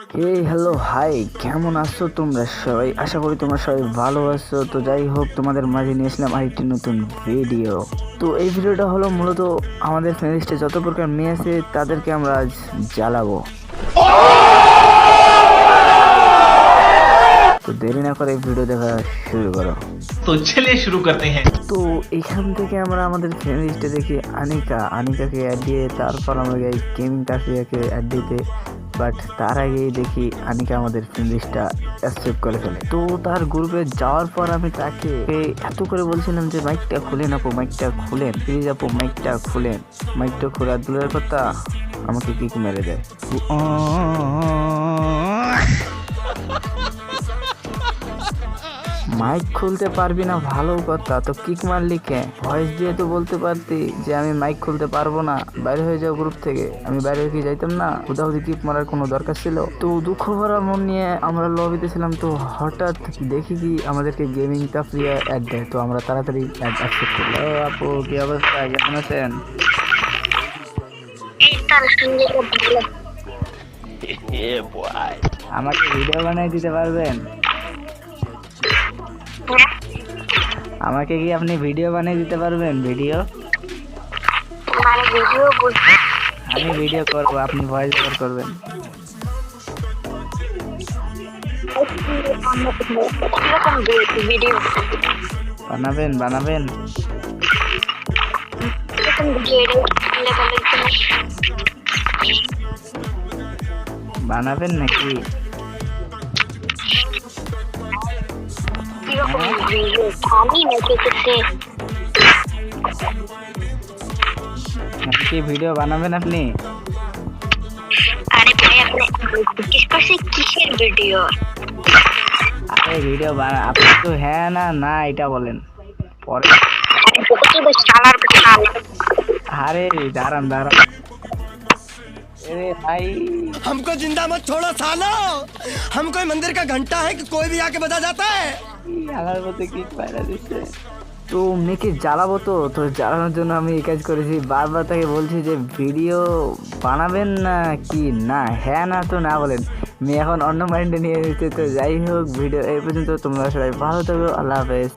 Hello hi, কেমন আছো তোমরা সবাই? আশা করি তোমরা সবাই ভালো আছো। তো যাই হোক, তোমাদের মাঝে নিয়ে আসলাম আরেকটি নতুন ভিডিও। তো এই ভিডিওটা হলো মূলত আমাদের ফ্যামিলিস্টে যত প্রকার মেয়ে আছে তাদেরকে আমরা আজ জ্বালাবো। তো দেরি না করে ভিডিও দেখা শুরু করো। तो चलिए शुरू करते हैं। তো এখান থেকে আমরা আমাদের ফ্যামিলিস্টে দেখি আনিকাকে অ্যাড দিয়ে, তারপর আমরা যাই গেমিং কাফিয়াকে অ্যাড দিতে। বাট তার আগেই দেখি আনিকা আমাদের ফ্রেন্ডলিস্টটা অ্যাকসেপ্ট করে ফেলে। তো তার গ্রুপে যাওয়ার পর আমি তাকে এত করে বলছিলাম যে মাইকটা খুলেন আপু, মাইকটা খুলেন প্লিজ আপু, মাইকটা খুলেন। মাইকটা খোলা দূরের কথা আমাকে কিক মেরে দেয়। মাইক খুলতে পারবি না ভালো কথা, তো কিক মারলি কে? ভয়েস দিয়ে তো বলতে পারতি যে আমি মাইক খুলতে পারবো না, বাইরে হয়ে যাও গ্রুপ থেকে। আমি বাইরে কি যাইতাম না? হুদাহুদি কিক মারার কোনো দরকার ছিল? তো দুঃখ ভরা মন নিয়ে আমরা লবিতে ছিলাম। তো হঠাৎ দেখি কি আমাদেরকে গেমিং কাফরিয়া অ্যাড দেয়। তো আমরা তাড়াতাড়ি অ্যাড অ্যাকসেপ্ট করি। ও আপু, কি অবস্থা, কেমন আছেন? আমাকে ভিডিও বানিয়ে দিতে পারবেন? আমাকে কি আপনি ভিডিও বানিয়ে দিতে পারবেন? ভিডিও আমি ভিডিও করব, আপনি ভয়েস ওভার করবেন। বানাবেন বানাবেন বানাবেন নাকি? কি ভিডিও বানাবেন আপনি? আরে ভাই, আপনি কিসের ভিডিও? আরে ভিডিও আপনি তো হ্যাঁ না না এটা বলেন পরে। আরে দাঁড়ান দাঁড়ান, अरे भाई हमको जिंदा मत छोड़ो सालो। हम कोई मंदिर का घंटा है कि कोई भी आके बजा जाता है। আমার মতো কি পায়রা দিচ্ছে। তো মেয়েকে জ্বালাবো, তো তো জ্বালানোর জন্য আমি এই কাজ করেছি। বারবার তাকে বলছি যে ভিডিও বানাবেন না কি না, হ্যাঁ না তো না বলেন। মেয়ে এখন অন্য মাইন্ডে নিয়ে নিচ্ছে। তো যাই হোক, ভিডিও এই পর্যন্ত। তোমরা সবাই ভালো থাকো, আল্লাহ হাফেজ।